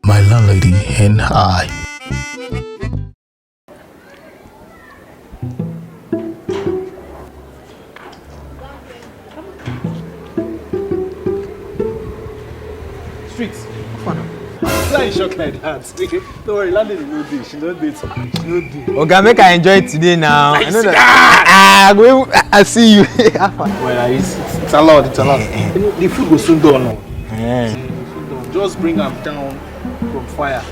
my landlady and I. Streets. Fly shot like that. Don't worry, landlady no day. She no date. Okay, make I enjoy it today now. I know that. I see you. Well, it's allowed. It's allowed. The food will soon done now. Just bring them down from fire.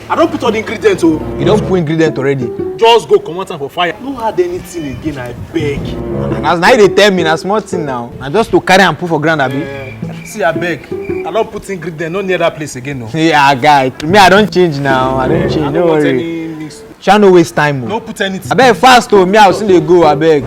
I don't put all the ingredients. Oh. You don't put ingredient already. Just go come out for fire. Don't add anything again, I beg. And as now they tell me, na small thing now. I just to carry and put for ground, abi. See, I beg. I don't put ingredient, not near that place again, no. Yeah, guy. Me, I don't change now. I don't change. Don't worry. Shall no waste time. No put anything. I beg fast to me. I'll see they go. I beg.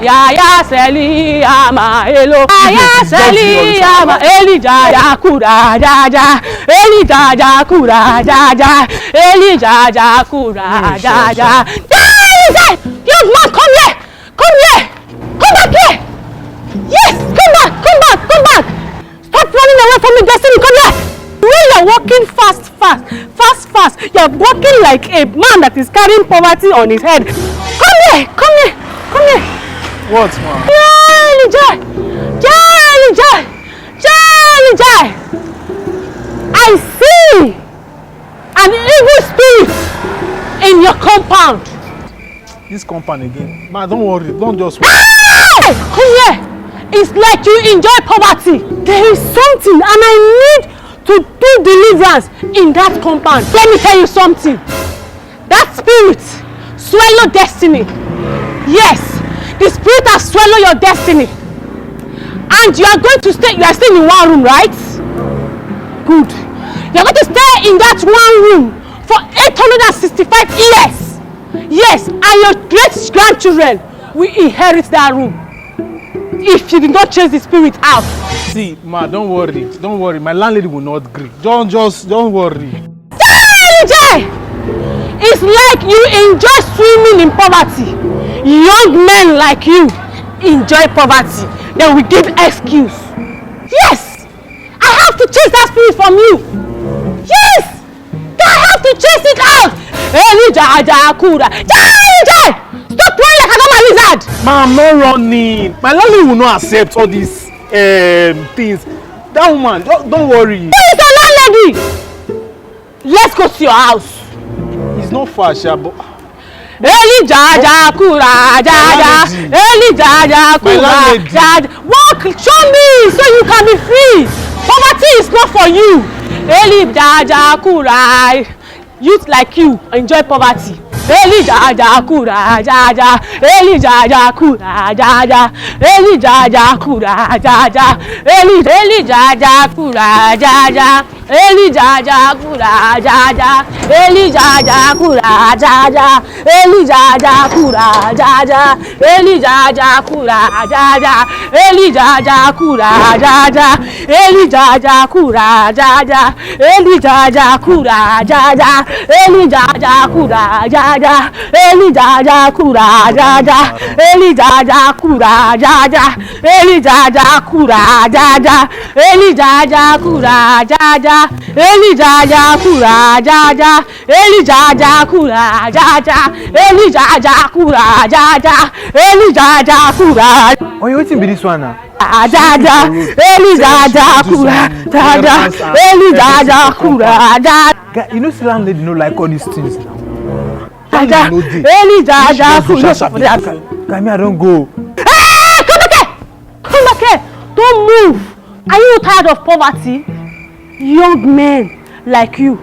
Yaya seli ama elo Yaya seli ama Elijah kura jaja Elijah kura jaja Elijah kura jaja. Young man, come here, come here, come back here. Yes, come back. Stop running away from me, Destiny. Come here. When you're walking fast, you're walking like a man that is carrying poverty on his head. Come here. What, man? Elijah! I see an evil spirit in your compound. This compound again. Man, don't worry. Don't just worry. Hey, come here. It's like you enjoy poverty. There is something and I need to do deliverance in that compound. Let me tell you something. That spirit swallow destiny. Yes. The spirit has swallowed your destiny. And you are going to stay, you are staying in one room, right? Good. You are going to stay in that one room for 865 years. Yes, and your great-grandchildren will inherit that room. If you did not chase the spirit out. See, ma, don't worry. My landlady will not agree. Don't worry. It's like you enjoy swimming in poverty. Young men like you enjoy poverty. They will give excuse. Yes! I have to chase that spirit from you. Yes! I have to chase it out. Elijah Kura. Stop running like a normal lizard. Ma, I'm not running. My landlady will not accept all these things. That woman, don't worry. Who is your landlady? Let's go to your house. It's not far, Shabo. Elijah Kura Jaja. Elijah Kura Jaja. Walk, show me so you can be free. Poverty is not for you. Elijah Kura. Youth like you enjoy poverty. Elijah Kura Jaja. Elijah Kura Jaja. Elijah Kura Jaja. Elijah Kura Jaja. Elijah Kura Jaja. Elijah Kura Jaja. Elijah Kura Jaja. Elijah Kura Jaja. Elijah Kura Jaja. Elijah Kura Jaja. Elijah Kura Jaja. Elijah Kura Jaja. Elijah Kura Jaja. Elijah Kura Jaja. Elijah Kura Jaja. Elijah Kura Jaja. Elijah Kura Jaja. Elijah Kura Jaja. Elijah Kura Jaja. Elijah Kura. Oh, you waiting be this one now? Jaja. Elijah Kura Jaja. Elijah Kura Jaja. You know, the landlady no like all these things now. Jaja. Elijah Kura. Guy, me, I don't go. Hey, come back here. Don't move. Are you tired of poverty? Young men like you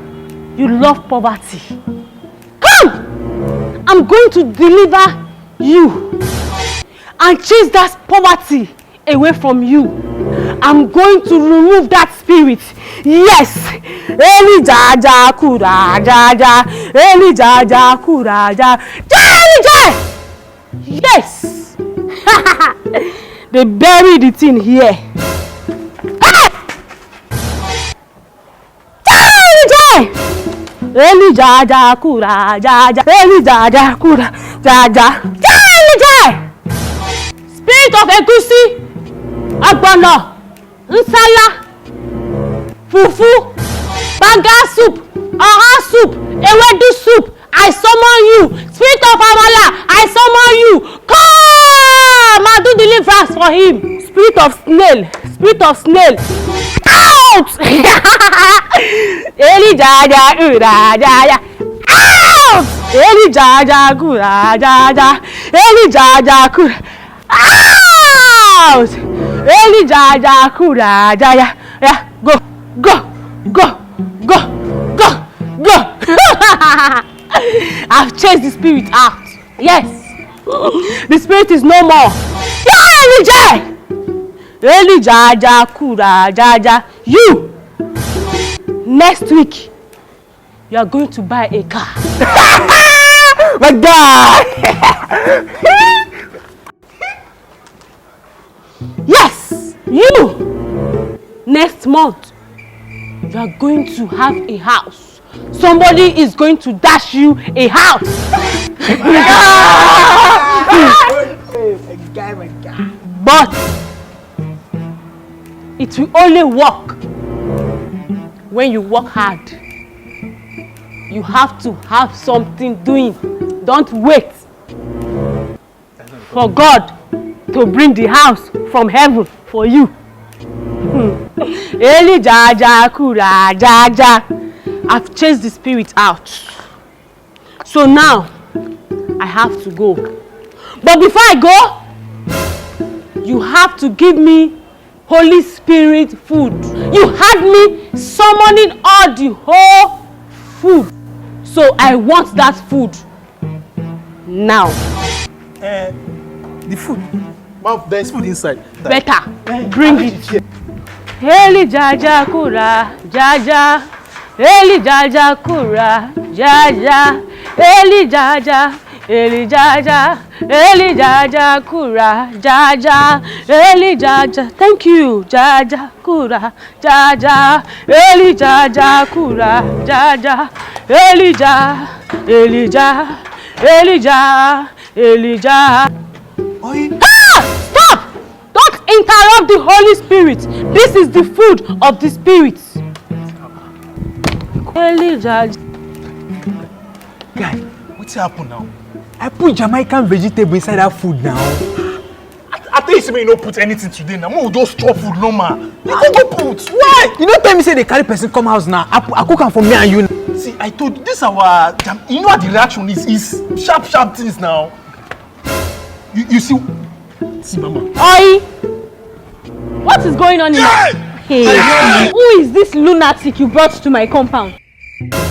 love poverty. Come! I'm going to deliver you and chase that poverty away from you. I'm going to remove that spirit. Yes! Elijah Kura Jaja. Elijah Kura Jaja. Yes! They buried the thing here. Elijah Kura Jaja. Elijah Kura Jaja. Elijah! spirit of egusi, agbono, nsala, fufu, banga soup, oha soup, ewedu soup, I summon you. Spirit of amala, I summon you. Come and do deliverance for him. Spirit of snail, out! Eli jaja ura jaja, out! Eli jaja kura jaja, Eli jaja kura, out! Eli jaja kura jaja, yeah, go. I've chased the spirit out. Yes. The spirit is no more. Yeah, Elijah Kura Jaja. You. Next week, you are going to buy a car. My God. Yes. You. Next month, you are going to have a house. Somebody is going to dash you a house. But it will only work when you work hard. You have to have something doing. Don't wait for God to bring the house from heaven for you. Eli jaja kura jaja. I've chased the spirit out. So now, I have to go. But before I go, you have to give me Holy Spirit food. You had me summoning all the whole food. So I want that food now. The food. Mom, there is food inside. Better. Bring it. Eli jaja kura jaja. Eli jaja kura jaja. Eli jaja. Eli jaja. Eli jaja kura jaja. Eli jaja. Thank you. Jaja kura jaja. Eli jaja kura jaja. Elijah. Elijah. Elijah. Elijah. Ah! Stop! Don't interrupt the Holy Spirit. This is the food of the Spirit. Elijah. Guy, What's happened now? I put Jamaican vegetable inside that food now. I think you don't put anything today now. Mom will just chop food normal. You can't go put. Why? You don't tell me say they carry person come house now. I cook am for me and you. See, I told you this our you know what the reaction is sharp things now. You see mama. Oi! What is going on here? Hey, who is this lunatic you brought to my compound? Evil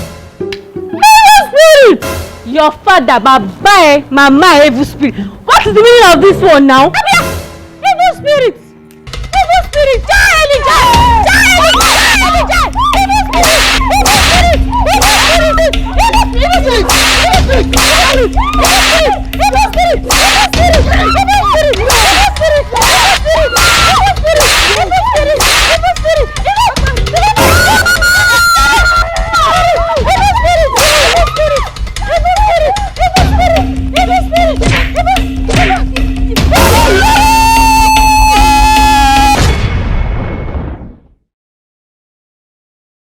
spirit! Your father, Baba, Mama, evil spirit. What is the meaning of this one now? Come here! Evil spirit! Evil spirit! Elijah! Evil spirit! Evil spirit! Evil spirit! Evil spirit! Evil spirit!